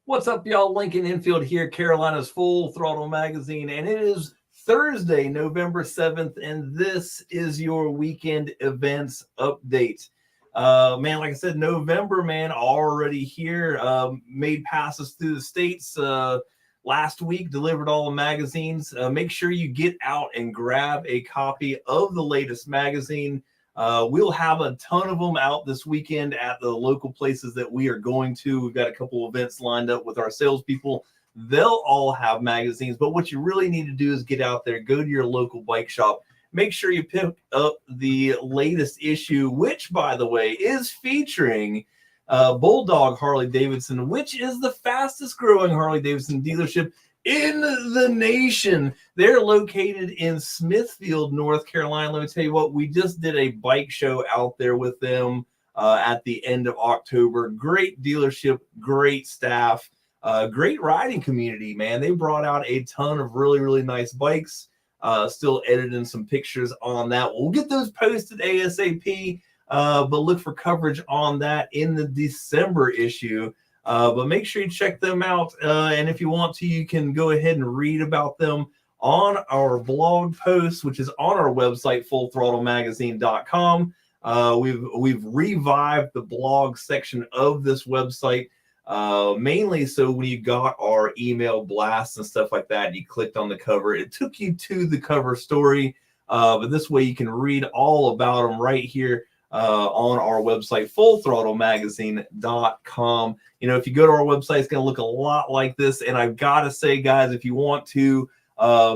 What's up, y'all? Lincoln Infield here, Carolina's Full Throttle Magazine, and it is Thursday, November 7th, and this is your weekend events update. Man, like I said, November, man, already here. Made passes through the states last week, delivered all the magazines. Make sure you get out and grab a copy of the latest magazine. We'll have a ton of them out this weekend at the local places that we are going to. We've got a couple events lined up with our salespeople. They'll all have magazines, but what you really need to do is get out there, go to your local bike shop. Make sure you pick up the latest issue, which, by the way, is featuring Bulldog Harley-Davidson, which is the fastest growing Harley-Davidson dealership in the nation. They're located in Smithfield, North Carolina. Let me tell you what, we just did a bike show out there with them at the end of October. Great dealership, great staff, great riding community, man. They brought out a ton of really, really nice bikes. Still editing some pictures on that. We'll get those posted ASAP, but look for coverage on that in the December issue. But make sure you check them out. And if you want to, you can go ahead and read about them on our blog post, which is on our website, fullthrottlemagazine.com. We've revived the blog section of this website, mainly so when you got our email blasts and stuff like that, you clicked on the cover, it took you to the cover story. But this way you can read all about them right here on our website, fullthrottlemagazine.com. You know, if you go to our website, it's going to look a lot like this. And I've got to say, guys, if you want to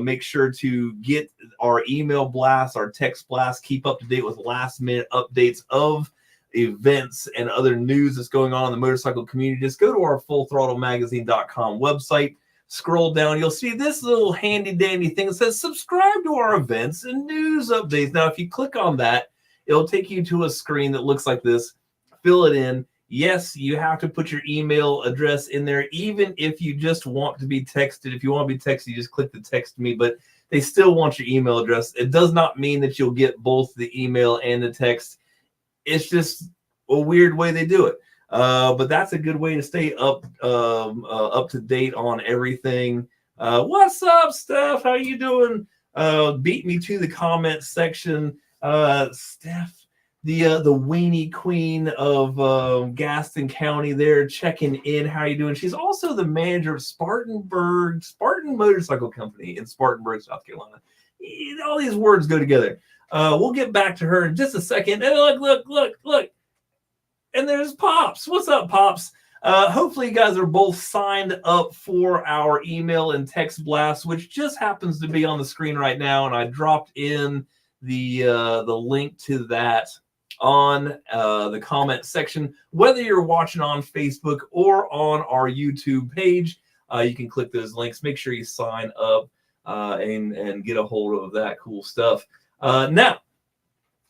make sure to get our email blasts, our text blasts, keep up to date with last minute updates of events and other news that's going on in the motorcycle community, just go to our fullthrottlemagazine.com website. Scroll down, you'll see this little handy dandy thing that says subscribe to our events and news updates. Now, if you click on that, it'll take you to a screen that looks like this. Fill it in. Yes, you have to put your email address in there, even if you just want to be texted. If you want to be texted, you just click the text me, but they still want your email address. It does not mean that you'll get both the email and the text. It's just a weird way they do it. But that's a good way to stay up to date on everything. What's up, Steph? How you doing? Beat me to the comment section. Steph, the weenie queen of Gaston County there, checking in. How you doing? She's also the manager of Spartan Motorcycle Company in Spartanburg, South Carolina. All these words go together. We'll get back to her in just a second. And look. And there's Pops. What's up, Pops? Hopefully you guys are both signed up for our email and text blast, which just happens to be on the screen right now. And I dropped in the link to that on the comment section. Whether you're watching on Facebook or on our YouTube page, you can click those links. Make sure you sign up and get a hold of that cool stuff. Now,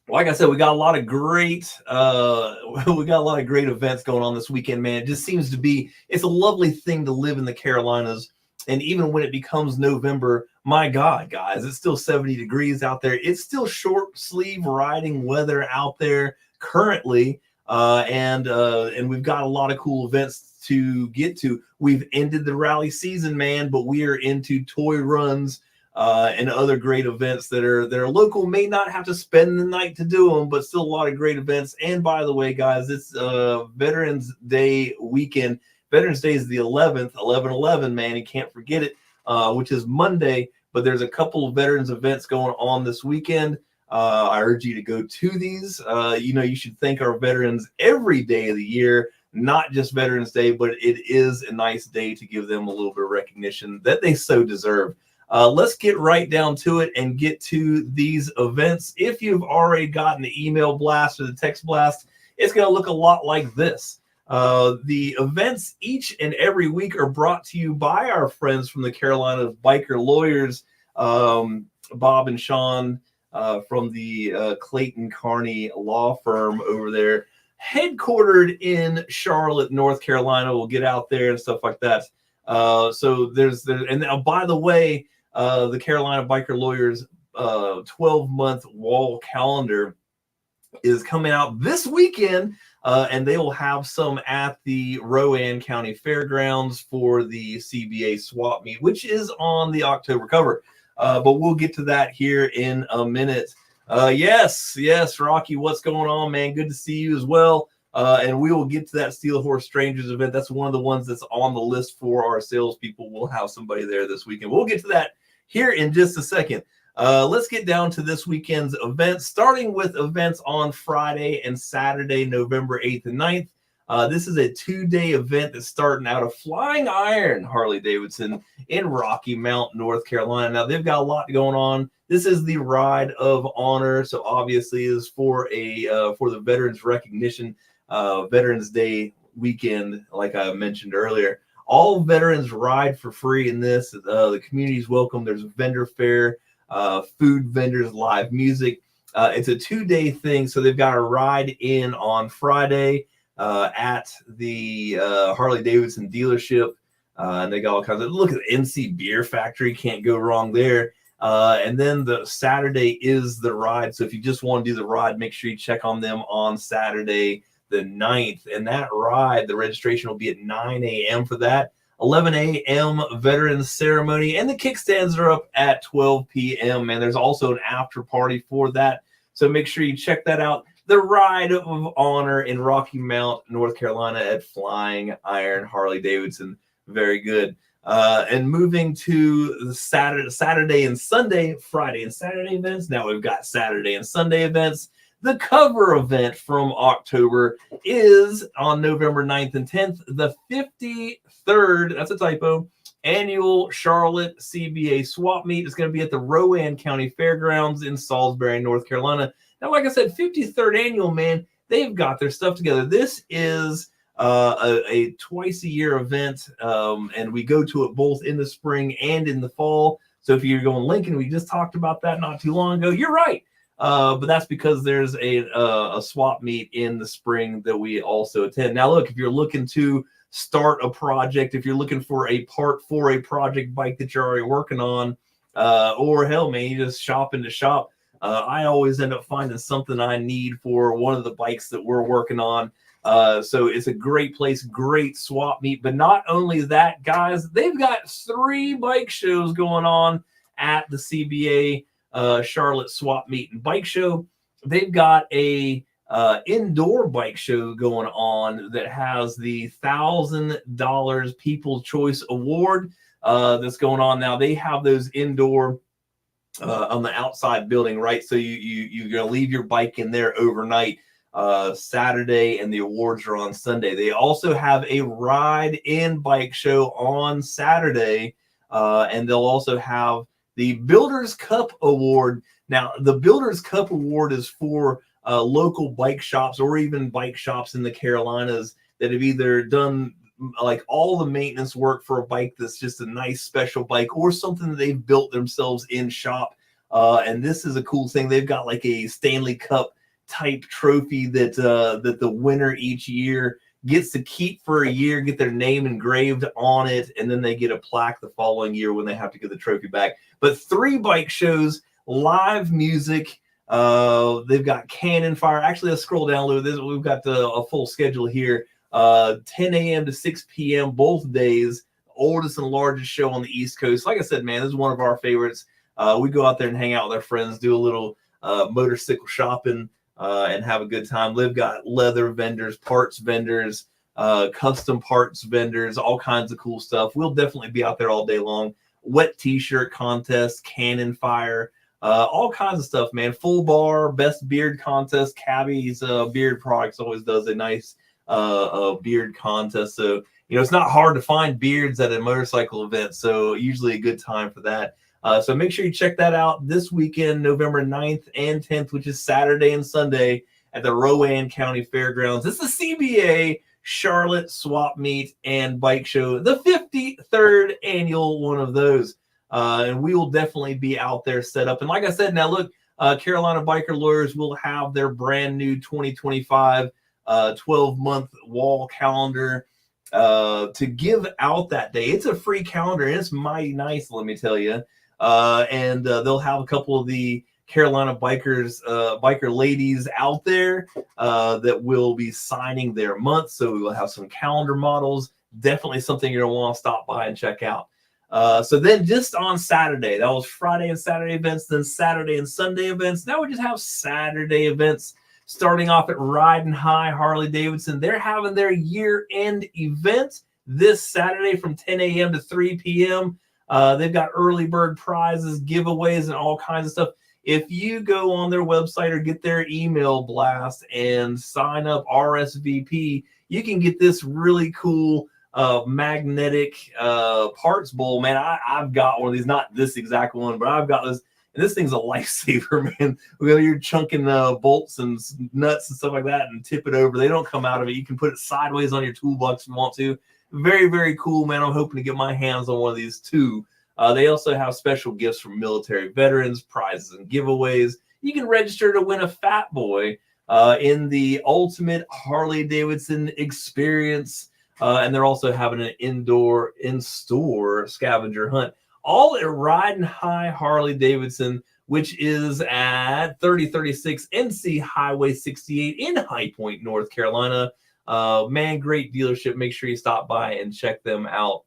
like I said, we got a lot of great events going on this weekend, man. It just seems to be, it's a lovely thing to live in the Carolinas. And even when it becomes November, my God, guys, it's still 70 degrees out there. It's still short sleeve riding weather out there currently. And we've got a lot of cool events to get to. We've ended the rally season, man, but we are into toy runs and other great events that are local. May not have to spend the night to do them, but still a lot of great events. And by the way, guys, it's Veterans Day weekend. Veterans Day is the 11th, 11/11, man. You can't forget it, which is Monday. But there's a couple of veterans events going on this weekend. I urge you to go to these. You should thank our veterans every day of the year, not just Veterans Day, but it is a nice day to give them a little bit of recognition that they so deserve. Let's get right down to it and get to these events. If you've already gotten the email blast or the text blast, it's going to look a lot like this. The events each and every week are brought to you by our friends from the Carolina Biker Lawyers, Bob and Sean from the Clayton Carney law firm over there, headquartered in Charlotte, North Carolina. We'll get out there and stuff like that. And now, by the way, the Carolina Biker Lawyers 12-month wall calendar is coming out this weekend. and they will have some at the Rowan County Fairgrounds for the CBA swap meet, which is on the October cover. But we'll get to that here in a minute. Yes, Rocky, what's going on, man? Good to see you as well. And we will get to that Steel Horse Strangers event. That's one of the ones that's on the list for our salespeople. We'll have somebody there this weekend. We'll get to that here in just a second. Let's get down to this weekend's events, starting with events on Friday and Saturday, November 8th and 9th. This is a 2-day event that's starting out of Flying Iron Harley-Davidson in Rocky Mount, North Carolina. Now, they've got a lot going on. This is the Ride of Honor, so obviously is for the Veterans Recognition Veterans Day weekend, like I mentioned earlier. All veterans ride for free in this. The community's welcome. There's a vendor fair, food vendors, live music. It's a 2-day thing, so they've got a ride in on Friday at the Harley-Davidson dealership. And they got all kinds of, look at the NC Beer Factory, can't go wrong there. And then the Saturday is the ride. So if you just want to do the ride, make sure you check on them on Saturday the 9th. And that ride, the registration will be at 9 a.m. for that. 11 a.m. Veterans Ceremony, and the kickstands are up at 12 p.m. And there's also an after party for that. So make sure you check that out. The Ride of Honor in Rocky Mount, North Carolina at Flying Iron Harley-Davidson. Very good. And moving to the Saturday and Sunday, Friday and Saturday events. Now we've got Saturday and Sunday events. The cover event from October is on November 9th and 10th, the 53rd, that's a typo, annual Charlotte CBA swap meet. Is going to be at the Rowan County Fairgrounds in Salisbury, North Carolina. Now, like I said, 53rd annual, man, they've got their stuff together. This is a twice-a-year event, and we go to it both in the spring and in the fall. So if you're going Lincoln, we just talked about that not too long ago. You're right. But that's because there's a swap meet in the spring that we also attend. Now, look, if you're looking to start a project, if you're looking for a part for a project bike that you're already working on, or hell, man, you just shopping to shop, I always end up finding something I need for one of the bikes that we're working on. So it's a great place, great swap meet. But not only that, guys, they've got 3 bike shows going on at the CBA Charlotte Swap Meet and Bike Show. They've got a indoor bike show going on that has the $1,000 People's Choice Award that's going on now. They have those indoor on the outside building, right? So you're gonna leave your bike in there overnight Saturday, and the awards are on Sunday. They also have a ride-in bike show on Saturday, and they'll also have the Builders Cup Award. Now, the Builders Cup Award is for local bike shops or even bike shops in the Carolinas that have either done like all the maintenance work for a bike that's just a nice special bike, or something that they've built themselves in shop. And this is a cool thing. They've got like a Stanley Cup type trophy that the winner each year gets to keep for a year, get their name engraved on it, and then they get a plaque the following year when they have to get the trophy back. But 3 bike shows, live music. They've got cannon fire. Actually, let's scroll down a little bit. We've got a full schedule here. 10 a.m. to 6 p.m. both days. Oldest and largest show on the East Coast. Like I said, man, this is one of our favorites. We go out there and hang out with our friends, do a little motorcycle shopping, and have a good time. They've got leather vendors, parts vendors, custom parts vendors, all kinds of cool stuff. We'll definitely be out there all day long. Wet t-shirt contest, cannon fire, all kinds of stuff, man. Full bar, best beard contest. Cabby's beard products always does a nice beard contest. So, you know, it's not hard to find beards at a motorcycle event. So usually a good time for that. So make sure you check that out this weekend, November 9th and 10th, which is Saturday and Sunday at the Rowan County Fairgrounds. It's the CBA Charlotte Swap Meet and Bike Show, the 53rd annual one of those. And we will definitely be out there set up. And like I said, now look, Carolina Biker Lawyers will have their brand new 2025 12-month wall calendar to give out that day. It's a free calendar, and it's mighty nice, let me tell you. And they'll have a couple of the Carolina bikers, biker ladies out there that will be signing their month. So we will have some calendar models. Definitely something you're going to want to stop by and check out. So then just on Saturday, that was Friday and Saturday events, then Saturday and Sunday events. Now we just have Saturday events starting off at Riding High Harley Davidson. They're having their year-end event this Saturday from 10 a.m. to 3 p.m. They've got early bird prizes, giveaways, and all kinds of stuff. If you go on their website or get their email blast and sign up RSVP, you can get this really cool magnetic parts bowl. Man, I've got one of these, not this exact one, but I've got this. And this thing's a lifesaver, man. Whether you're chunking bolts and nuts and stuff like that and tip it over, they don't come out of it. You can put it sideways on your toolbox if you want to. Very, very cool, man. I'm hoping to get my hands on one of these too. They also have special gifts from military veterans, prizes and giveaways. You can register to win a Fat Boy in the Ultimate Harley Davidson Experience. And they're also having an in-store scavenger hunt. All at Riding High Harley Davidson, which is at 3036 NC Highway 68 in High Point, North Carolina. Man, great dealership. Make sure you stop by and check them out.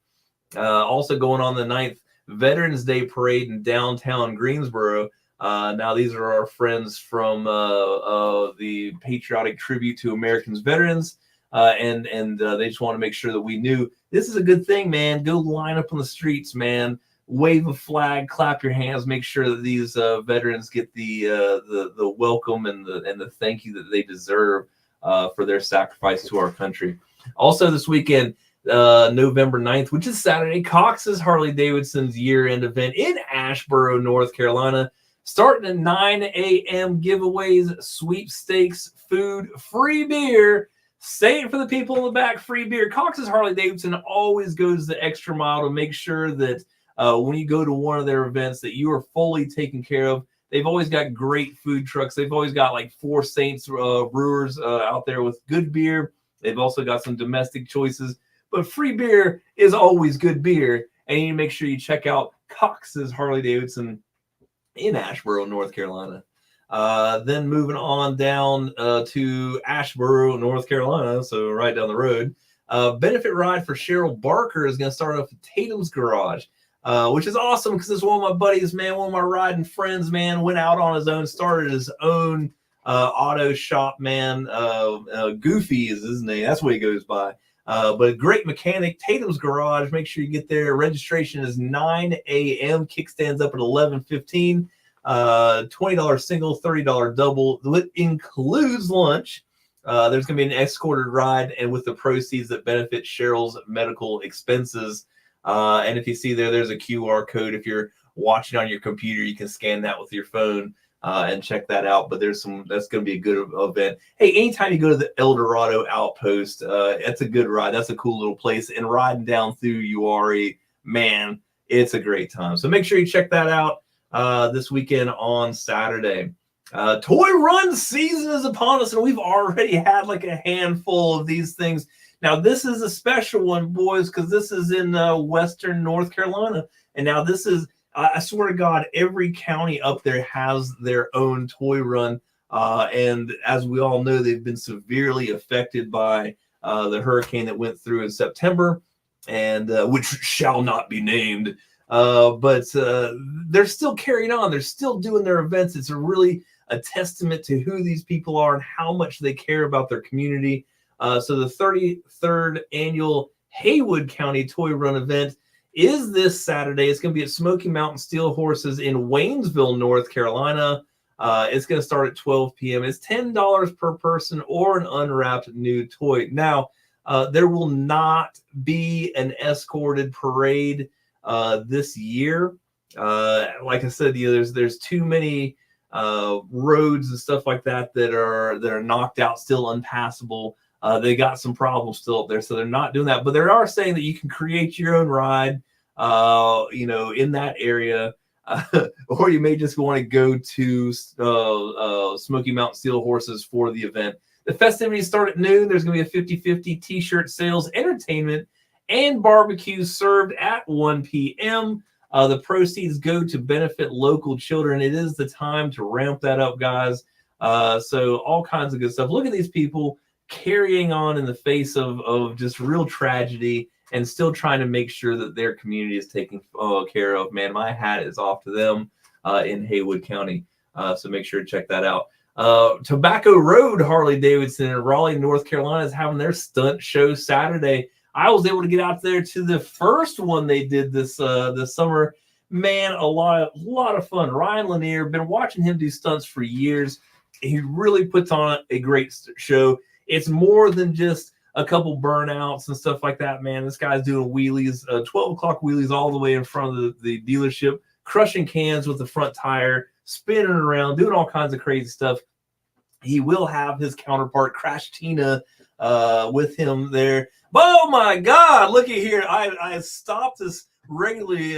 Also going on the 9th, Veterans Day Parade in downtown Greensboro. Now, these are our friends from the Patriotic Tribute to Americans Veterans. And they just want to make sure that we knew this is a good thing, man. Go line up on the streets, man. Wave a flag, clap your hands, make sure that these veterans get the welcome and the thank you that they deserve for their sacrifice to our country. Also this weekend, November 9th, which is Saturday, Cox's Harley Davidson's year-end event in Asheboro, North Carolina. Starting at 9 a.m. giveaways, sweepstakes, food, free beer. Say it for the people in the back, free beer. Cox's Harley Davidson always goes the extra mile to make sure that when you go to one of their events that you are fully taken care of. They've always got great food trucks. They've always got like Four Saints brewers out there with good beer. They've also got some domestic choices. But free beer is always good beer. And you need to make sure you check out Cox's Harley Davidson in Asheboro, North Carolina. Then moving on down to Asheboro, North Carolina, so right down the road. Benefit ride for Cheryl Barker is going to start off at Tatum's Garage, which is awesome because it's one of my buddies, man, one of my riding friends, man, went out on his own, started his own auto shop, man. Goofy is his name. That's what he goes by. But a great mechanic, Tatum's Garage. Make sure you get there. Registration is 9 a.m. Kickstands up at 11:15. $20 single, $30 double. It includes lunch. There's going to be an escorted ride, and with the proceeds that benefit Cheryl's medical expenses. And if you see there's a QR code. If you're watching on your computer, you can scan that with your phone and check that out. But that's going to be a good event. Hey, anytime you go to the El Dorado Outpost, that's a good ride. That's a cool little place. And riding down through Uwharrie, man, it's a great time. So make sure you check that out this weekend on Saturday. Toy run season is upon us, and we've already had like a handful of these things. Now, this is a special one, boys, because this is in Western North Carolina. And now this is, I swear to God, every county up there has their own toy run. And as we all know, they've been severely affected by the hurricane that went through in September, and which shall not be named. But they're still carrying on. They're still doing their events. It's really a testament to who these people are and how much they care about their community. So the 33rd annual Haywood County Toy Run event is this Saturday. It's going to be at Smoky Mountain Steel Horses in Waynesville, North Carolina. It's going to start at 12 p.m. It's $10 per person or an unwrapped new toy. Now, there will not be an escorted parade this year. Like I said, there's too many roads and stuff like that that are knocked out, still unpassable. They got some problems still up there, so they're not doing that. But they are saying that you can create your own ride, in that area, or you may just want to go to Smoky Mountain Steel Horses for the event. The festivities start at noon. There's going to be a 50-50 T-shirt sales, entertainment, and barbecues served at 1 p.m. The proceeds go to benefit local children. It is the time to ramp that up, guys. So all kinds of good stuff. Look at these people carrying on in the face of just real tragedy and still trying to make sure that their community is taken care of. Man, my hat is off to them in Haywood County. So make sure to check that out. Tobacco Road Harley Davidson in Raleigh, North Carolina is having their stunt show Saturday. I was able to get out there to the first one they did this summer. Man, a lot of fun. Ryan Lanier, been watching him do stunts for years. He really puts on a great show. It's more than just a couple burnouts and stuff like that, man. This guy's doing wheelies, 12 o'clock wheelies all the way in front of the dealership, crushing cans with the front tire, spinning around, doing all kinds of crazy stuff. He will have his counterpart, Crash Tina, with him there. Oh, my God, look at here. I stopped this regularly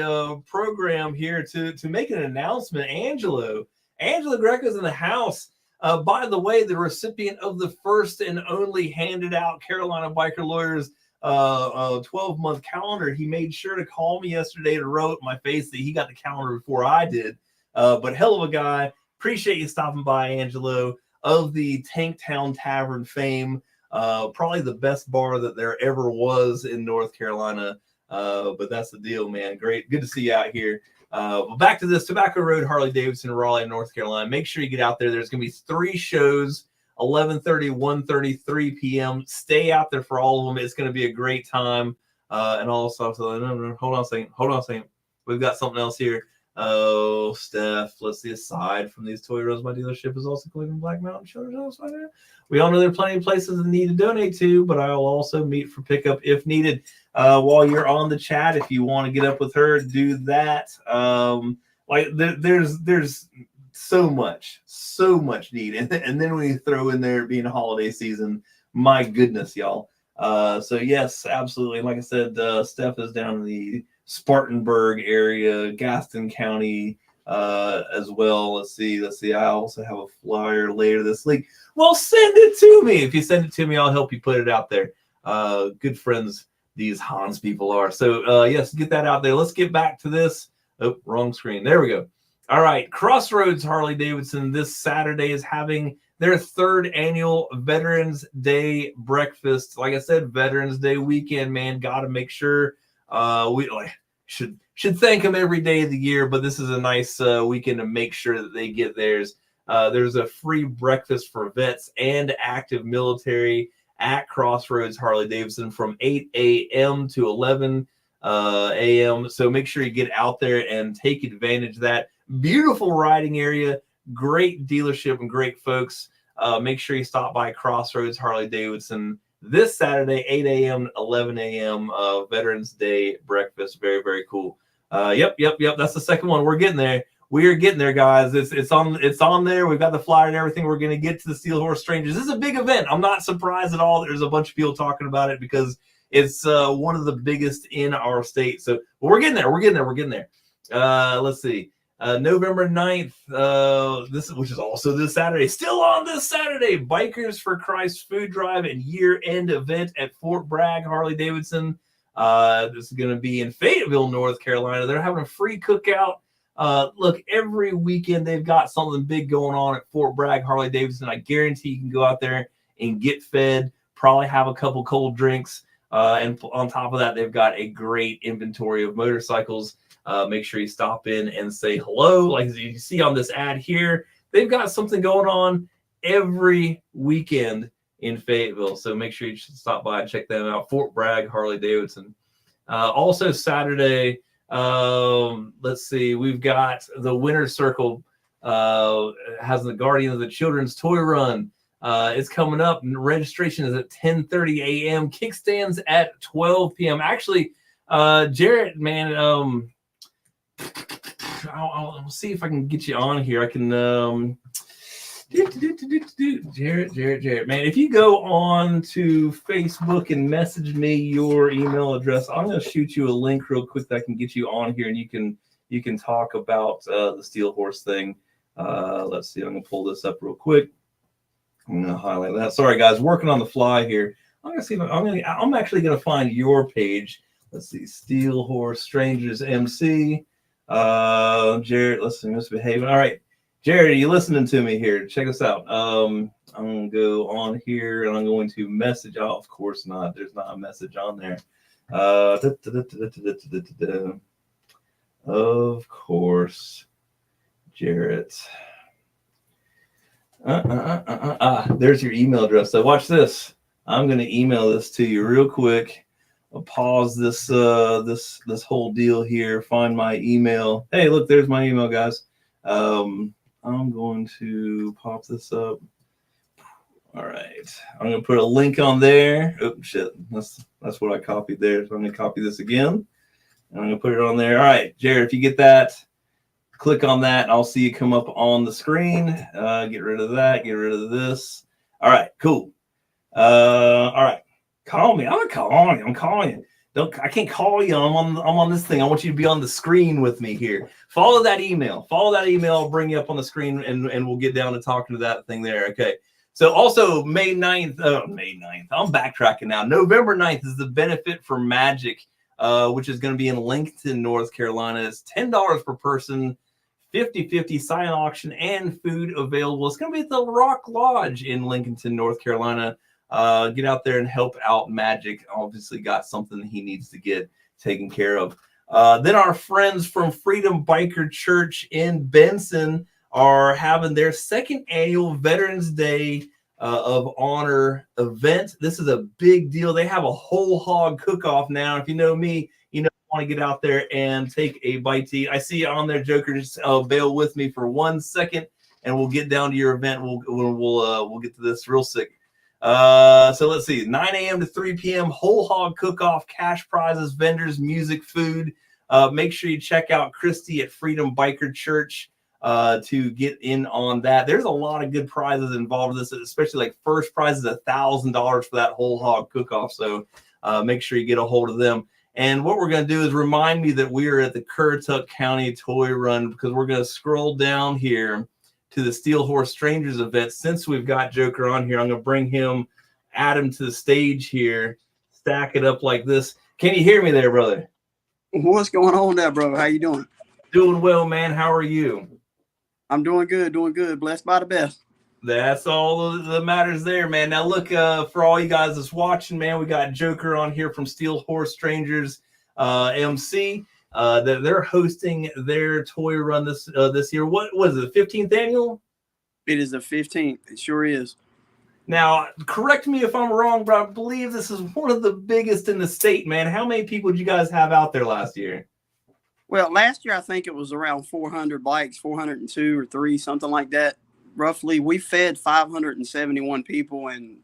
program here to make an announcement. Angela Greco's in the house. By the way, the recipient of the first and only handed out Carolina Biker Lawyers 12-month calendar. He made sure to call me yesterday to wrote my face that he got the calendar before I did. But hell of a guy. Appreciate you stopping by, Angelo, of the Tanktown Tavern fame. Probably the best bar that there ever was in North Carolina. But that's the deal, man. Great. Good to see you out here. Back to this Tobacco Road, Harley Davidson, Raleigh, North Carolina. Make sure you get out there. There's going to be 3 shows, 11:30, 1:30, 3 p.m. Stay out there for all of them. It's going to be a great time. And also, hold on a second. We've got something else here. Oh, Steph, let's see. Aside from these toy rows, my dealership is also collecting Black Mountain Children's House. We all know there are plenty of places that need to donate to, but I will also meet for pickup if needed. While you're on the chat, if you want to get up with her, do that. There's so much need, and then when you throw in there being a holiday season, my goodness, y'all. So yes, absolutely. And like I said, Steph is down in the Spartanburg area, Gaston County, as well. Let's see. I also have a flyer later this week. Well, send it to me. If you send it to me, I'll help you put it out there. Good friends these Hans people are. So yes, get that out there. Let's get back to this. Oh, wrong screen. There we go. All right. Crossroads Harley Davidson this Saturday is having their 3rd annual Veterans Day breakfast. Like I said, Veterans Day weekend, man. Got to make sure we should thank them every day of the year, but this is a nice weekend to make sure that they get theirs. There's a free breakfast for vets and active military at Crossroads Harley Davidson from 8 a.m. to 11 a.m. So make sure you get out there and take advantage of that. Beautiful riding area, great dealership, and great folks. Make sure you stop by Crossroads Harley Davidson this Saturday, 8 a.m. 11 a.m. Veterans Day breakfast. Very, very cool. Yep. That's the second one. We're getting there. We are getting there, guys. It's on there. We've got the flyer and everything. We're going to get to the Steel Horse Strangers. This is a big event. I'm not surprised at all. There's a bunch of people talking about it because it's one of the biggest in our state. So we're getting there. We're getting there. Let's see. November 9th, which is also this Saturday. Still on this Saturday, Bikers for Christ food drive and year-end event at Fort Bragg Harley Davidson. This is going to be in Fayetteville, North Carolina. They're having a free cookout. Look, every weekend they've got something big going on at Fort Bragg Harley Davidson. I guarantee you can go out there and get fed, probably have a couple cold drinks. And on top of that, they've got a great inventory of motorcycles. Make sure you stop in and say hello. Like you see on this ad here, they've got something going on every weekend in Fayetteville. So make sure you should stop by and check them out. Fort Bragg Harley Davidson. Also Saturday, let's see, we've got the Winner's Circle has the Guardian of the Children's Toy Run. It's coming up. Registration is at 10:30 a.m. Kickstands at 12 p.m. Actually, Jarrett, man, I'll see if I can get you on here. I can Jarrett, man, if you go on to Facebook and message me your email address, I'm going to shoot you a link real quick that I can get you on here, and you can talk about the Steel Horse thing. Let's see. I'm going to pull this up real quick. I'm going to highlight that. Sorry, guys, working on the fly here. I'm going to see if I'm actually going to find your page. Let's see, Steel Horse Strangers MC. Jared, listen, misbehaving. All right, Jared, are you listening to me here? Check us out. I'm gonna go on here and I'm going to message. Oh, of course not. There's not a message on there. Of course, Jarrett. There's your email address. So watch this. I'm gonna email this to you real quick. I'll pause this whole deal here. Find my email. Hey, look, there's my email, guys. I'm going to pop this up. All right, I'm gonna put a link on there. Oh shit, that's what I copied there. So I'm gonna copy this again. And I'm gonna put it on there. All right, Jared, if you get that, click on that. I'll see you come up on the screen. Get rid of that. Get rid of this. All right, cool. All right, call me. I'm calling you. I'm calling you. I can't call you. I'm on this thing. I want you to be on the screen with me here. Follow that email. Follow that email. I'll bring you up on the screen and we'll get down to talking to that thing there. Okay. So also May 9th, I'm backtracking now. November 9th is the Benefit for Magic, which is going to be in Lincoln, North Carolina. It's $10 per person, 50/50 silent auction and food available. It's going to be at the Rock Lodge in Lincoln, North Carolina. Get out there and help out Magic. Obviously got something he needs to get taken care of. Then our friends from Freedom Biker Church in Benson are having their second annual Veterans Day of Honor event. This is a big deal. They have a whole hog cook-off now. If you know me, you know I want to get out there and take a bite to eat. I see you on there, Joker. Just bear with me for 1 second, and we'll get down to your event. We'll get to this real sick. So let's see, 9 a.m. to 3 p.m. whole hog cook-off, cash prizes, vendors, music, food. Make sure you check out Christy at Freedom Biker Church to get in on that. There's a lot of good prizes involved in this, especially like first prize is $1,000 for that whole hog cook-off. So make sure you get a hold of them. And what we're going to do is remind me that we are at the Currituck County Toy Run, because we're going to scroll down here to the Steel Horse Strangers event. Since we've got Joker on here, I'm going to bring him, add him to the stage here, stack it up like this. Can you hear me there, brother? What's going on there, brother? How you doing? Doing well, man. How are you? I'm doing good, blessed by the best. That's all that matters there, man. Now, look, for all you guys that's watching, man, we got Joker on here from Steel Horse Strangers MC. That they're hosting their toy run this year. What was it, the 15th annual? It is the 15th. It sure is. Now, correct me if I'm wrong, but I believe this is one of the biggest in the state, man. How many people did you guys have out there last year? Well, last year I think it was around 400 bikes, 402 or 3, something like that. Roughly, we fed 571 people, and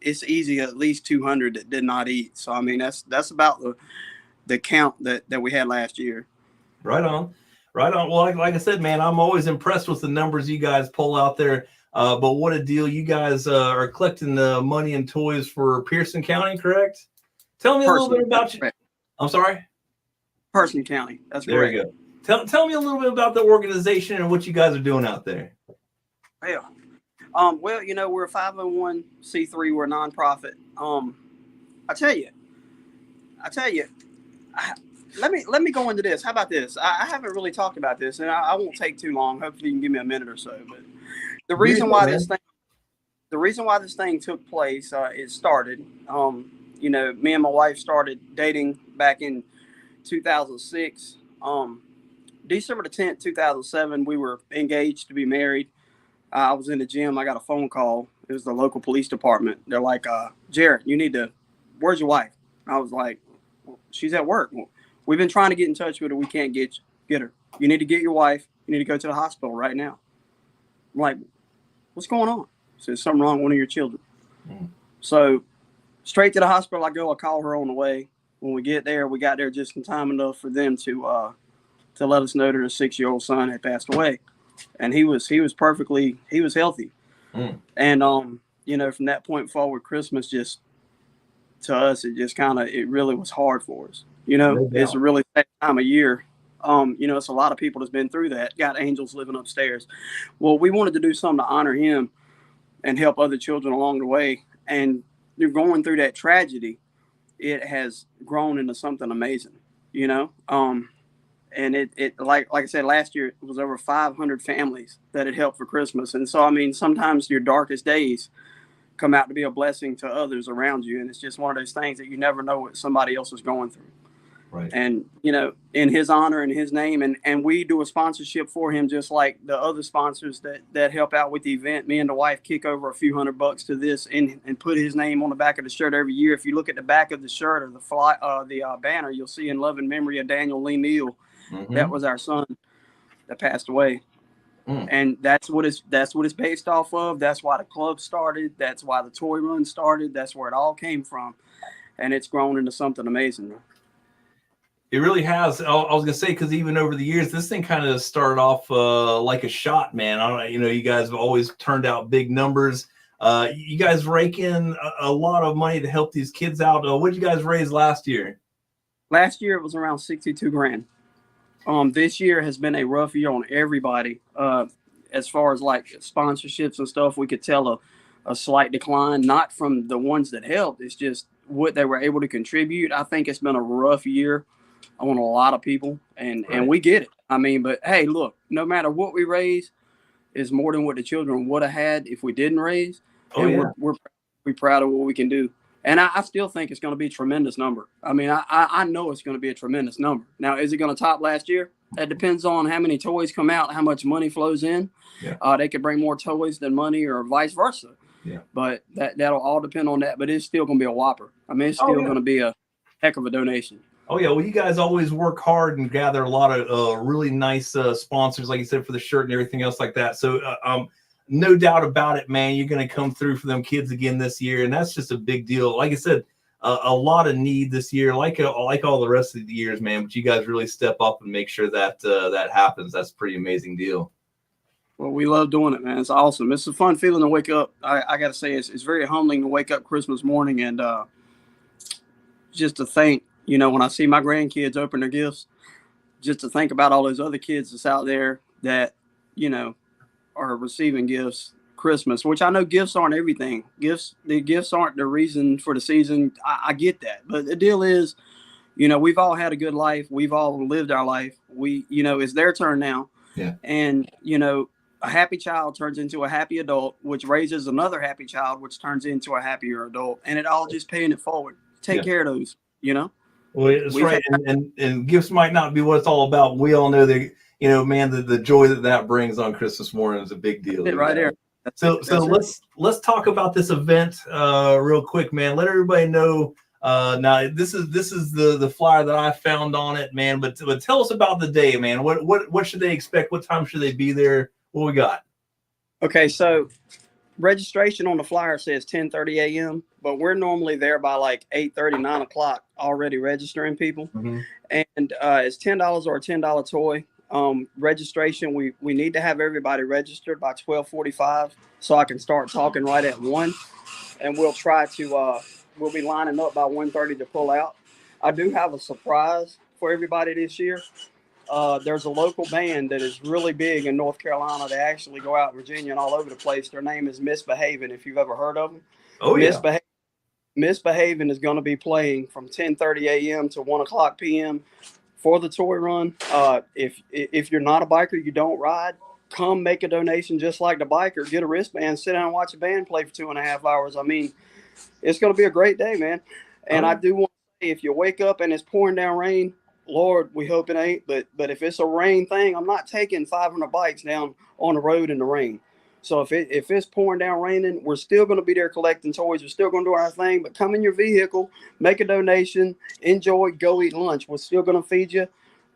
it's easy at least 200 that did not eat. So I mean that's about the count that we had last year. Right on. Well, like I said, man, I'm always impressed with the numbers you guys pull out there. But what a deal. You guys are collecting the money and toys for Pearson County, correct? Tell me a little bit about you. I'm sorry? Pearson County. That's there correct. You go. Tell me a little bit about the organization and what you guys are doing out there. Yeah. Well, we're a 501c3. We're a nonprofit. I tell you, let me go into this. How about this? I haven't really talked about this, and I won't take too long. Hopefully, you can give me a minute or so. But the reason why this thing took place, it started. Me and my wife started dating back in 2006. December the 10th, 2007, we were engaged to be married. I was in the gym. I got a phone call. It was the local police department. They're like, Jared, where's your wife? I was like, well, she's at work. Well, we've been trying to get in touch with her. We can't get her. You need to get your wife. You need to go to the hospital right now. I'm like, what's going on? So there's something wrong with one of your children. So straight to the hospital I go. I call her on the way. When we get there, we got there just in time enough for them to let us know that her 6-year-old son had passed away. And he was healthy. And, from that point forward, Christmas just, to us, it really was hard for us. It's a really sad time of year. It's a lot of people that's been through that, got angels living upstairs. Well, we wanted to do something to honor him and help other children along the way. And you're going through that tragedy, it has grown into something amazing, And it like I said, last year it was over 500 families that it helped for Christmas. And so I mean, sometimes your darkest days come out to be a blessing to others around you, and it's just one of those things that you never know what somebody else is going through. Right. And in his honor and his name, and we do a sponsorship for him, just like the other sponsors that help out with the event. Me and the wife kick over a few $100 to this and put his name on the back of the shirt every year. If you look at the back of the shirt or the banner, you'll see "In love and memory of Daniel Lee Neal." Mm-hmm. That was our son that passed away. And that's what it's based off of. That's why the club started. That's why the toy run started. That's where it all came from, and it's grown into something amazing. It really has. I was gonna say, because even over the years, this thing kind of started off like a shot, man. I don't, you guys have always turned out big numbers. You guys rake in a lot of money to help these kids out. What did you guys raise last year? Last year it was around $62,000. This year has been a rough year on everybody. As far as like sponsorships and stuff, we could tell a slight decline, not from the ones that helped. It's just what they were able to contribute. I think it's been a rough year on a lot of people, and we get it. I mean, but hey, look, no matter what we raise is more than what the children would have had if we didn't raise. We're proud of what we can do. And I still think it's going to be a tremendous number. I mean, I know it's going to be a tremendous number. Now, is it going to top last year? That depends on how many toys come out, how much money flows in. Yeah. They could bring more toys than money, or vice versa. Yeah. But that'll all depend on that. But it's still going to be a whopper. I mean, it's still going to be a heck of a donation. Oh, yeah. Well, you guys always work hard and gather a lot of really nice sponsors, like you said, for the shirt and everything else like that. So, no doubt about it, man. You're going to come through for them kids again this year, and that's just a big deal. Like I said, a lot of need this year, like all the rest of the years, man. But you guys really step up and make sure that that happens. That's a pretty amazing deal. Well, we love doing it, man. It's awesome. It's a fun feeling to wake up. I got to say, it's very humbling to wake up Christmas morning and just to think, when I see my grandkids open their gifts, just to think about all those other kids that's out there that, are receiving gifts Christmas, which I know gifts aren't everything. The gifts aren't the reason for the season. I get that. But the deal is, we've all had a good life. We've all lived our life. It's their turn now. Yeah. And, a happy child turns into a happy adult, which raises another happy child, which turns into a happier adult. And it all just paying it forward. Take care of those, Well, it's right. And gifts might not be what it's all about. We all know that, man, the joy that brings on Christmas morning is a big deal. Right there. So let's talk about this event real quick, man. Let everybody know. Now this is the flyer that I found on it, man. But tell us about the day, man. What should they expect? What time should they be there? What we got? Okay, so registration on the flyer says 10:30 a.m., but we're normally there by like 8:30, 9 o'clock already registering people. Mm-hmm. And it's $10 or a $10 toy. Registration, we need to have everybody registered by 12:45 so I can start talking right at 1, and we'll try to we'll be lining up by 1:30 to pull out. I do have a surprise for everybody this year. There's a local band that is really big in North Carolina. They actually go out in Virginia and all over the place. Their name is Misbehaving, if you've ever heard of them. Oh, yeah. Misbehaving is going to be playing from 10:30 a.m. to 1 o'clock p.m. for the toy run. If you're not a biker, you don't ride, come make a donation just like the biker. Get a wristband, sit down and watch a band play for 2.5 hours. I mean, it's going to be a great day, man. And I do want to say, if you wake up and it's pouring down rain, Lord, we hope it ain't. But if it's a rain thing, I'm not taking 500 bikes down on the road in the rain. So if it's pouring down raining, we're still going to be there collecting toys. We're still going to do our thing. But come in your vehicle, make a donation, enjoy, go eat lunch. We're still going to feed you.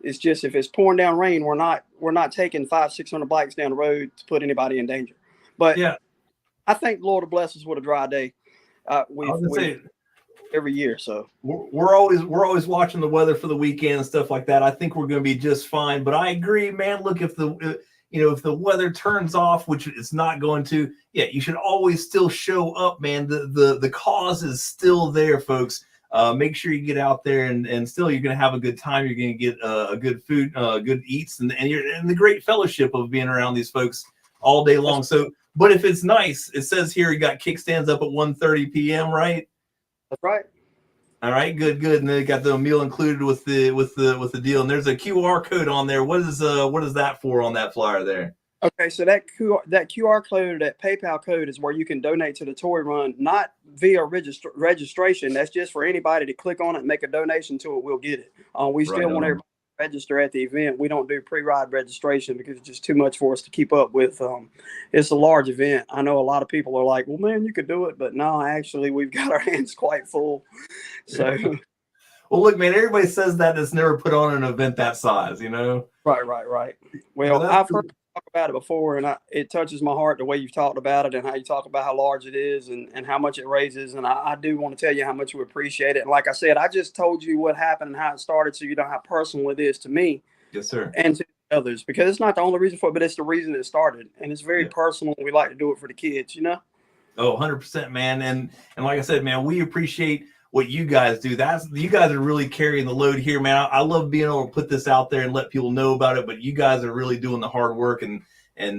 It's just if it's pouring down rain, we're not taking 500-600 bikes down the road to put anybody in danger. But yeah, I think the Lord will bless us with a dry day. Every year, so we're always watching the weather for the weekend and stuff like that. I think we're going to be just fine. But I agree, man. Look, if the weather turns off, which it's not going to, you should always still show up, man. The cause is still there, folks. Make sure you get out there and still you're going to have a good time. You're going to get a good food, good eats, and the great fellowship of being around these folks all day long. So, but if it's nice, it says here you got kickstands up at 1:30 p.m., right? That's right. All right, good, good. And they got the meal included with the deal. And there's a QR code on there. What is that for on that flyer there? Okay, so that QR code, that PayPal code, is where you can donate to the toy run, not via registration. That's just for anybody to click on it and make a donation to it. We'll get it. We still want everybody to register at the event. We don't do pre-ride registration because it's just too much for us to keep up with. It's a large event. I know a lot of people are like, "Well, man, you could do it," but no, actually, we've got our hands quite full. So. Well, look, man, everybody says that's never put on an event that size, you know? Right. Well, I've heard you talk about it before, and it touches my heart the way you've talked about it and how you talk about how large it is and how much it raises. And I do want to tell you how much we appreciate it. And like I said, I just told you what happened and how it started so you know how personal it is to me. Yes, sir. And to others, because it's not the only reason for it, but it's the reason it started. And it's very personal. We like to do it for the kids, you know? Oh, 100%, man. And like I said, man, we appreciate what you guys do. You guys are really carrying the load here, man. I love being able to put this out there and let people know about it, but you guys are really doing the hard work, and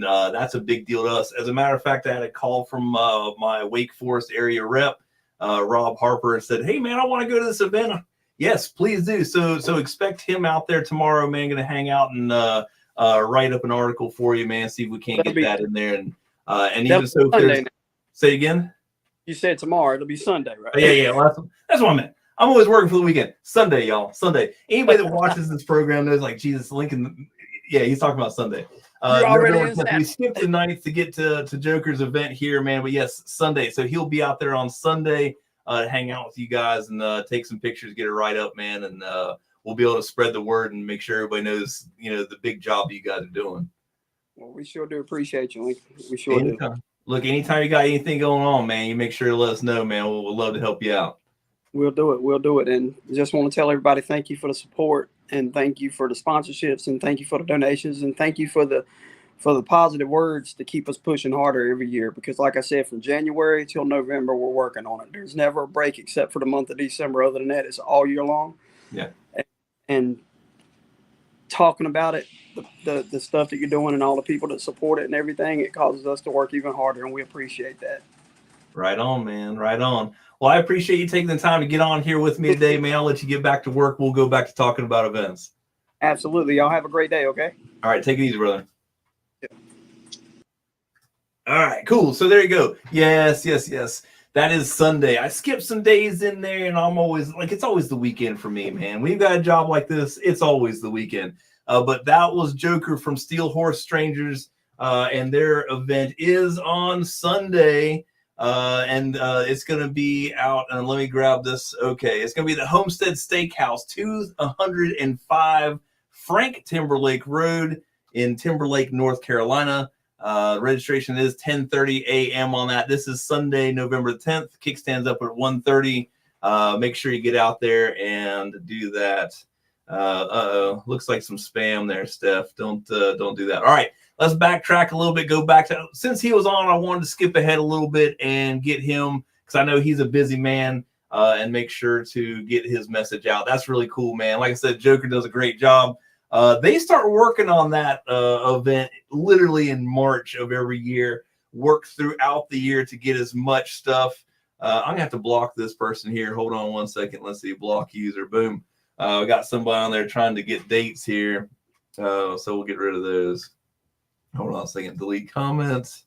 that's a big deal to us. As a matter of fact, I had a call from my Wake Forest area rep, Rob Harper, and said, "Hey, man, I want to go to this event." Yes, please do. So expect him out there tomorrow, man. Going to hang out and write up an article for you, man. See if we can't get that in there, and even so, if there's, say again. You said tomorrow. It'll be Sunday, right? Yeah. Well, that's what I meant. I'm always working for the weekend. Sunday, y'all. Sunday. Anybody that watches this program knows, like, Jesus, Lincoln. Yeah, he's talking about Sunday. We skipped the 9th to get to Joker's event here, man. But yes, Sunday. So he'll be out there on Sunday to hang out with you guys and take some pictures, get it right up, man. And we'll be able to spread the word and make sure everybody knows, the big job you guys are doing. Well, we sure do appreciate you, Lincoln. We sure do. Look, anytime you got anything going on, man, you make sure to let us know, man. We'll love to help you out. We'll do it. And just want to tell everybody thank you for the support, and thank you for the sponsorships, and thank you for the donations, and thank you for the positive words to keep us pushing harder every year. Because like I said, from January till November, we're working on it. There's never a break except for the month of December. Other than that, it's all year long. Yeah. And talking about it, the stuff that you're doing and all the people that support it and everything, it causes us to work even harder, and we appreciate that. Right on, man. Right on. Well, I appreciate you taking the time to get on here with me today, man. I'll let you get back to work. We'll go back to talking about events. Absolutely. Y'all have a great day, okay? All right. Take it easy, brother. Yeah. All right. Cool. So there you go. Yes. That is Sunday. I skipped some days in there, and I'm always like, it's always the weekend for me, man. We've got a job like this. It's always the weekend. But that was Joker from Steel Horse Strangers, and their event is on Sunday. And it's going to be out, and let me grab this. Okay, it's going to be the Homestead Steakhouse, 205 Frank Timberlake Road in Timberlake, North Carolina. Registration is 10:30 a.m. on that. This is Sunday, November 10th. Kickstand's up at 1:30. Make sure you get out there and do that. Looks like some spam there, Steph. Don't do that. All right. Let's backtrack a little bit, go back to, since he was on, I wanted to skip ahead a little bit and get him, because I know he's a busy man, and make sure to get his message out. That's really cool, man. Like I said, Joker does a great job. They start working on that event literally in March of every year, work throughout the year to get as much stuff. I'm going to have to block this person here. Hold on one second. Let's see. Block user. Boom. We got somebody on there trying to get dates here. So we'll get rid of those. Hold on a second. Delete comments.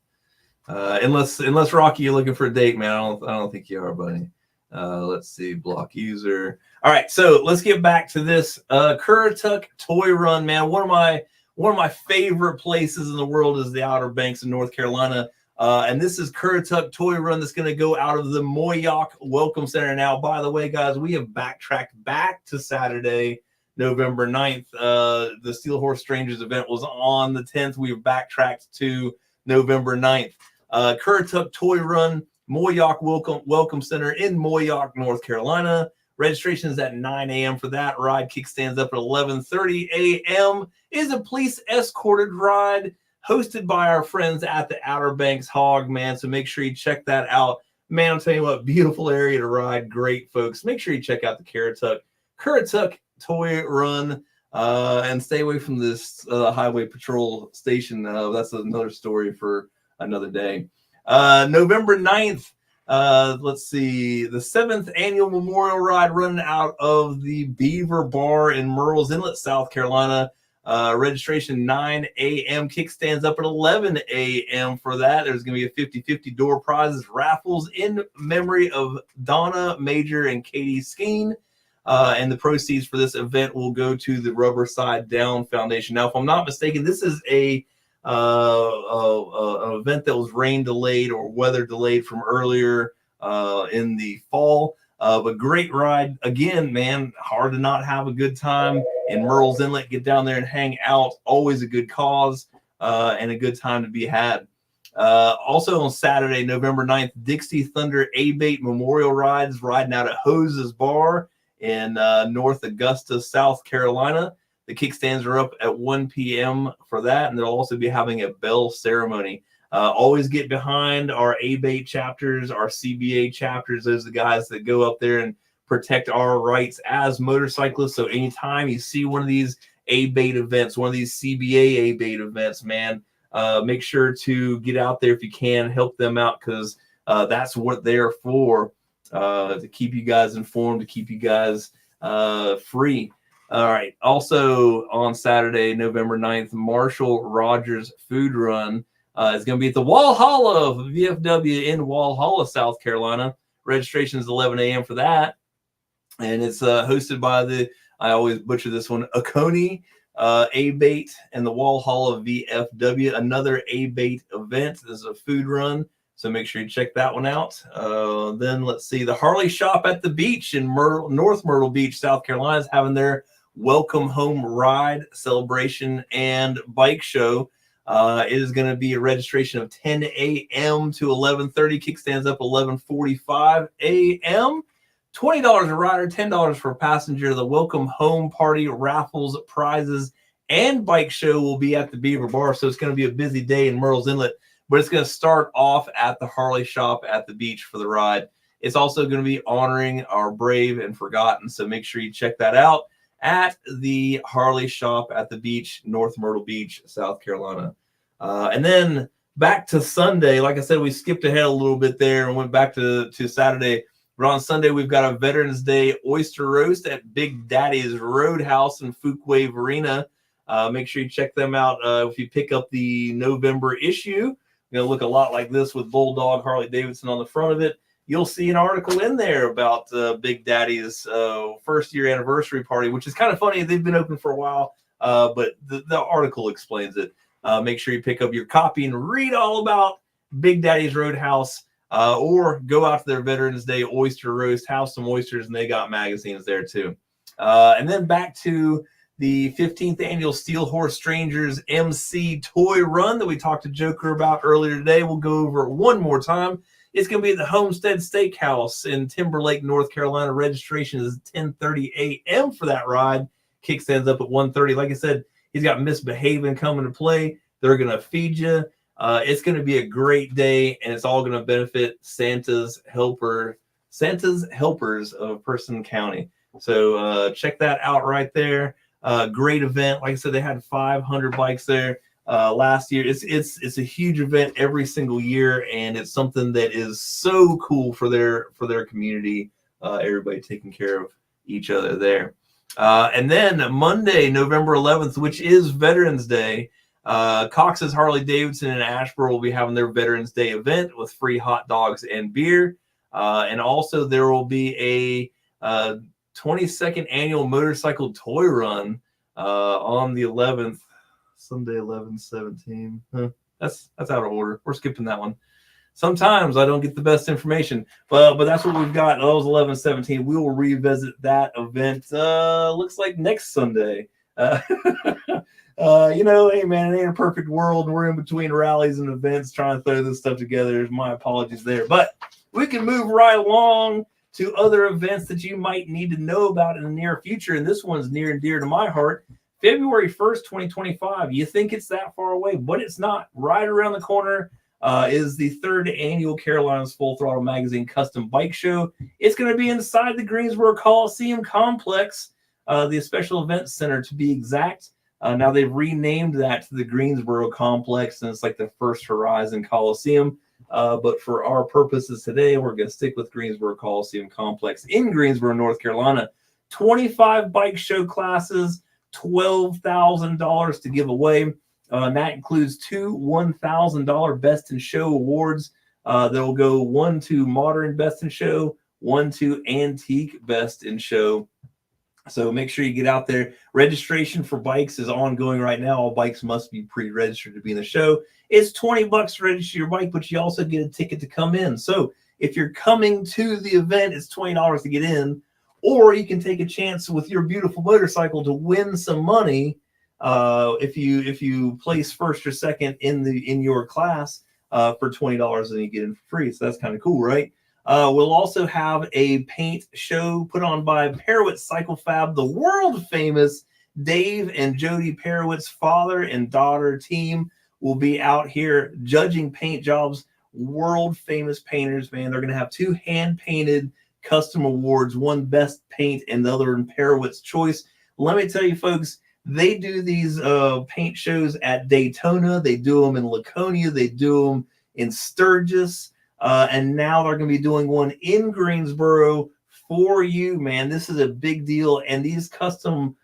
Unless Rocky, you're looking for a date, man. I don't think you are, buddy. Let's see. Block user. All right. So let's get back to this Currituck Toy Run, man. One of my favorite places in the world is the Outer Banks in North Carolina. And this is Currituck Toy Run that's going to go out of the Moyock Welcome Center. Now, by the way, guys, we have backtracked back to Saturday, November 9th. The Steel Horse Strangers event was on the 10th. We've backtracked to November 9th. Currituck Toy Run, Moyock Welcome Center in Moyock, North Carolina. Registration is at 9 a.m. for that ride. Kickstands up at 11:30 a.m. Is a police escorted ride hosted by our friends at the Outer Banks Hog, man. So make sure you check that out. Man, I'm telling you what, beautiful area to ride. Great, folks. Make sure you check out the Currituck Toy Run, and stay away from this highway patrol station. That's another story for another day. November 9th, Let's see, the 7th annual Memorial Ride running out of the Beaver Bar in Murrells Inlet, South Carolina. Registration 9 a.m. Kickstands up at 11 a.m. for that. There's going to be a 50-50 door prizes raffles in memory of Donna Major and Katie Skeen. And the proceeds for this event will go to the Rubber Side Down Foundation. Now, if I'm not mistaken, this is an event that was rain delayed or weather delayed from earlier in the fall. But great ride. Again, man, hard to not have a good time in Murrells Inlet. Get down there and hang out. Always a good cause and a good time to be had. Also on Saturday, November 9th, Dixie Thunder A-Bait Memorial Rides riding out at Hose's Bar in North Augusta, South Carolina. The kickstands are up at 1 p.m. for that, and they'll also be having a bell ceremony. Always get behind our A-Bait chapters, our CBA chapters. Those are the guys that go up there and protect our rights as motorcyclists. So anytime you see one of these A-Bait events, one of these CBA A-Bait events, man, make sure to get out there if you can, help them out, because that's what they're for, to keep you guys informed, to keep you guys free. All right. Also on Saturday, November 9th, Marshall Rogers Food Run is going to be at the Walhalla of VFW in Walhalla, South Carolina. Registration is 11 a.m. for that. And it's hosted by I always butcher this one, Oconee A-Bait and the Walhalla VFW. Another A-Bait event. This is a food run, so make sure you check that one out. Then let's see, the Harley Shop at the Beach in North Myrtle Beach, South Carolina is having their Welcome Home Ride celebration and bike show. It is going to be a registration of 10 a.m. to 11:30. Kickstands up 11:45 a.m. $20 a rider, $10 for a passenger. The Welcome Home Party, raffles, prizes, and bike show will be at the Beaver Bar. So it's going to be a busy day in Murrells Inlet, but it's going to start off at the Harley Shop at the beach for the ride. It's also going to be honoring our brave and forgotten. So make sure you check that out at the Harley Shop at the beach, North Myrtle Beach, South Carolina. And then back to Sunday. Like I said, we skipped ahead a little bit there and went back to Saturday. But on Sunday, we've got a Veterans Day oyster roast at Big Daddy's Roadhouse in Fuquay Varina. Make sure you check them out. If you pick up the November issue, going to look a lot like this with Bulldog Harley Davidson on the front of it. You'll see an article in there about Big Daddy's first-year anniversary party, which is kind of funny. They've been open for a while, but the article explains it. Make sure you pick up your copy and read all about Big Daddy's Roadhouse, or go out to their Veterans Day oyster roast, have some oysters, and they got magazines there too. And then back to the 15th annual Steel Horse Strangers MC Toy Run that we talked to Joker about earlier today. We'll go over it one more time. It's going to be at the Homestead Steakhouse in Timberlake, North Carolina. Registration is 10:30 a.m. for that ride. Kickstands up at 1:30. Like I said, he's got Misbehaving coming to play. They're going to feed you. It's going to be a great day, and it's all going to benefit Santa's Helpers of Person County. So check that out right there. Great event. Like I said, they had 500 bikes there last year. It's a huge event every single year, and it's something that is so cool for their community. Everybody taking care of each other there. And then Monday, November 11th, which is Veterans Day, Cox's Harley Davidson in Asheboro will be having their Veterans Day event with free hot dogs and beer. And also there will be a 22nd annual motorcycle toy run on the 11th, Sunday 11/17. That's out of order. We're skipping that one. Sometimes I don't get the best information, but that's what we've got. That was 11/17. We will revisit that event. Looks like next Sunday. Hey man, it ain't a perfect world. We're in between rallies and events trying to throw this stuff together. My apologies there, but we can move right along to other events that you might need to know about in the near future. And this one's near and dear to my heart. February 1st, 2025. You think it's that far away, but it's not. Right around the corner is the 3rd annual Carolinas Full Throttle Magazine Custom Bike Show. It's going to be inside the Greensboro Coliseum Complex, the Special Events Center to be exact. Now they've renamed that to the Greensboro Complex, and it's like the First Horizon Coliseum. But for our purposes today, we're going to stick with Greensboro Coliseum Complex in Greensboro, North Carolina. 25 bike show classes, $12,000 to give away. And that includes two $1,000 Best in Show awards. That will go one to Modern Best in Show, one to Antique Best in Show. So make sure you get out there. Registration for bikes is ongoing right now. All bikes must be pre-registered to be in the show. It's $20 to register your bike, but you also get a ticket to come in. So if you're coming to the event, it's $20 to get in, or you can take a chance with your beautiful motorcycle to win some money if you place first or second in your class for $20, and you get in for free. So that's kind of cool, right? We'll also have a paint show put on by Perowitz Cycle Fab, the world famous Dave and Jody Perowitz's father and daughter team will be out here judging paint jobs. World famous painters, man. They're going to have two hand painted custom awards, one best paint and the other in Perowitz choice. Let me tell you, folks, they do these paint shows at Daytona. They do them in Laconia. They do them in Sturgis. And now they're going to be doing one in Greensboro for you, man. This is a big deal. And these custom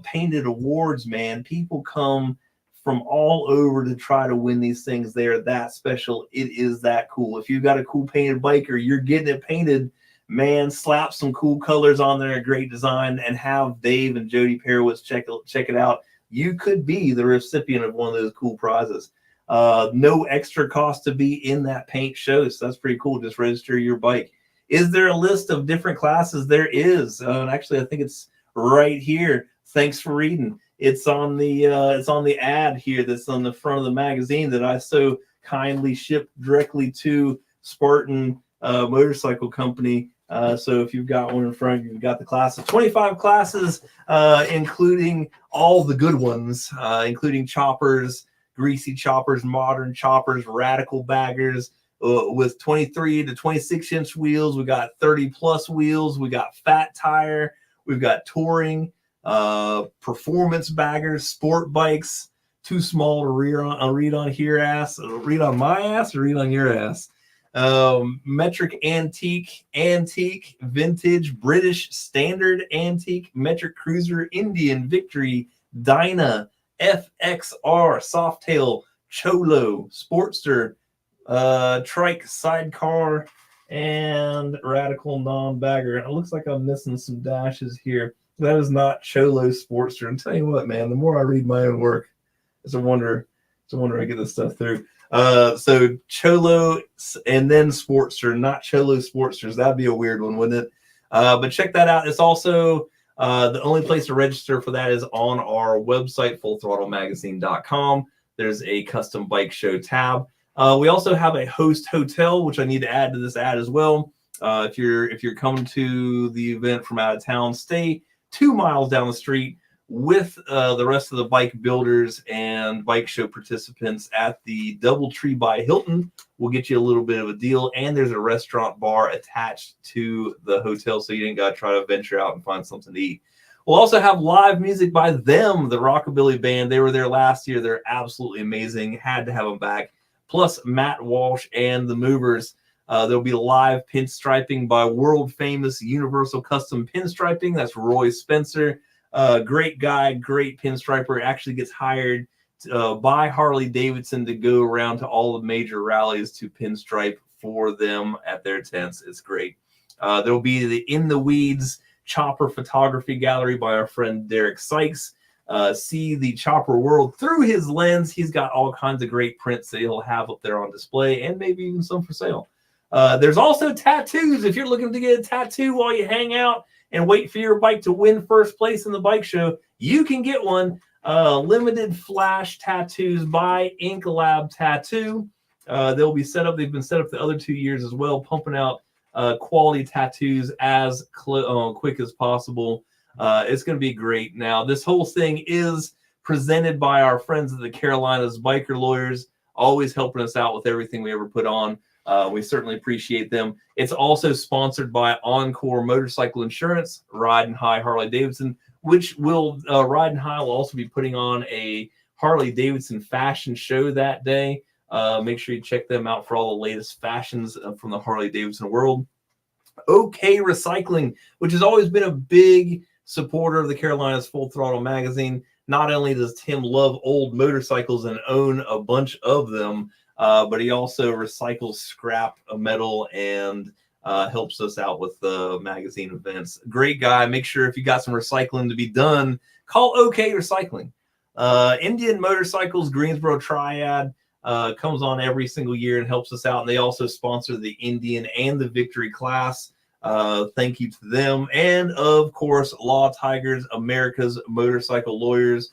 painted awards, man, people come from all over to try to win these things. They are that special. It is that cool. If you've got a cool painted bike or you're getting it painted, man, slap some cool colors on there, a great design, and have Dave and Jody Perowitz check it out. You could be the recipient of one of those cool prizes. No extra cost to be in that paint show, so that's pretty cool. Just register your bike. Is there a list of different classes? There is. And actually, I think it's right here. Thanks for reading. It's on the ad here that's on the front of the magazine that I so kindly shipped directly to Spartan Motorcycle Company. So if you've got one in front, you've got the class of 25 classes, including all the good ones, including choppers, greasy choppers, modern choppers, radical baggers with 23 to 26 inch wheels. We got 30 plus wheels. We got fat tire. We've got touring, performance baggers, sport bikes, too small to read on read on my ass or read on your ass. Metric antique, vintage, British standard antique, metric cruiser, Indian, Victory, Dyna, FXR, Softail, Cholo, Sportster, Trike, Sidecar, and Radical Non-Bagger. It looks like I'm missing some dashes here. That is not Cholo Sportster. I'm telling you what, man, the more I read my own work, it's a wonder I get this stuff through. So Cholo and then Sportster, not Cholo Sportsters. That'd be a weird one, wouldn't it? But check that out. It's also the only place to register for that is on our website, fullthrottlemagazine.com. There's a custom bike show tab. We also have a host hotel, which I need to add to this ad as well. If you're coming to the event from out of town, stay 2 miles down the street with the rest of the bike builders and bike show participants at the DoubleTree by Hilton. We'll get you a little bit of a deal, and there's a restaurant bar attached to the hotel, so you ain't got to try to venture out and find something to eat. We'll also have live music by them, the Rockabilly Band. They were there last year. They're absolutely amazing. Had to have them back. Plus Matt Walsh and the Movers. There'll be live pinstriping by world famous Universal Custom Pinstriping. That's Roy Spencer. Great guy, great pinstriper. Actually gets hired by Harley Davidson to go around to all the major rallies to pinstripe for them at their tents. It's great. There'll be the In the Weeds Chopper Photography Gallery by our friend Derek Sykes. See the chopper world through his lens. He's got all kinds of great prints that he'll have up there on display, and maybe even some for sale. There's also tattoos. If you're looking to get a tattoo while you hang out and wait for your bike to win first place in the bike show, you can get one. Limited flash tattoos by Ink Lab Tattoo. They'll be set up. They've been set up the other 2 years as well, pumping out quality tattoos as quick as possible. It's going to be great. Now, this whole thing is presented by our friends at the Carolinas Biker Lawyers, always helping us out with everything we ever put on. We certainly appreciate them. It's also sponsored by Encore Motorcycle Insurance, Ride and High Harley Davidson, which will Ride and High will also be putting on a Harley Davidson fashion show that day. Make sure you check them out for all the latest fashions from the Harley Davidson world. OK Recycling, which has always been a big supporter of the Carolinas Full Throttle magazine. Not only does Tim love old motorcycles and own a bunch of them, but he also recycles scrap metal and helps us out with the magazine events. Great guy. Make sure if you got some recycling to be done, call OK Recycling. Indian Motorcycles Greensboro Triad comes on every single year and helps us out. And they also sponsor the Indian and the Victory class. Thank you to them. And of course, Law Tigers, America's motorcycle lawyers.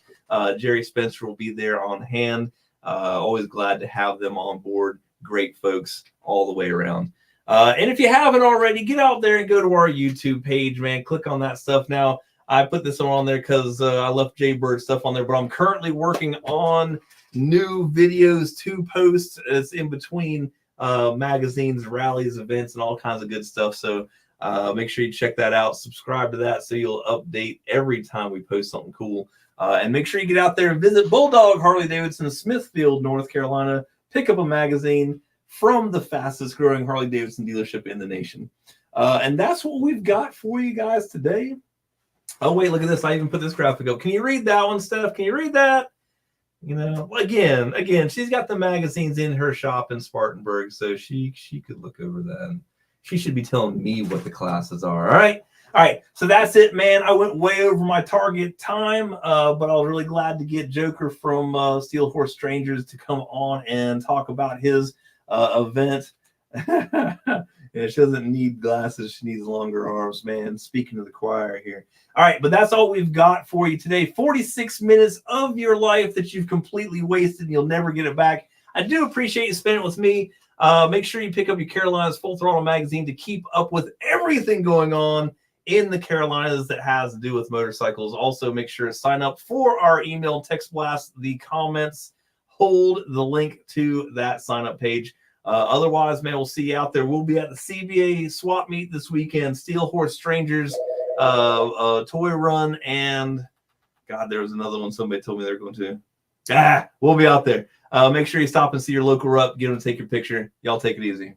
Jerry Spencer will be there on hand. Always glad to have them on board. Great folks all the way around. And if you haven't already, get out there and go to our YouTube page, man. Click on that stuff. Now, I put this on there because I left Jay Bird stuff on there, but I'm currently working on new videos to post. It's in between magazines, rallies, events, and all kinds of good stuff. So make sure you check that out. Subscribe to that so you'll update every time we post something cool. And make sure you get out there and visit Bulldog Harley Davidson, Smithfield, North Carolina. Pick up a magazine from the fastest growing Harley Davidson dealership in the nation. And that's what we've got for you guys today. Oh, wait, look at this. I even put this graphic up. Can you read that one, Steph? Can you read that? You know, again, she's got the magazines in her shop in Spartanburg, so she could look over that. And she should be telling me what the classes are. All right. So that's it, man. I went way over my target time, but I was really glad to get Joker from Steel Horse Strangers to come on and talk about his event. Yeah, she doesn't need glasses. She needs longer arms, man. Speaking to the choir here. All right, but that's all we've got for you today. 46 minutes of your life that you've completely wasted and you'll never get it back. I do appreciate you spending it with me. Make sure you pick up your Carolinas Full Throttle magazine to keep up with everything going on in the Carolinas that has to do with motorcycles. Also, make sure to sign up for our email text blast. The comments hold the link to that sign-up page. Otherwise, man, we'll see you out there. We'll be at the CBA swap meet this weekend, Steel Horse Strangers toy run, and God, there was another one somebody told me they're going to. We'll be out there. Make sure you stop and see your local rep. Get them to take your picture. Y'all take it easy.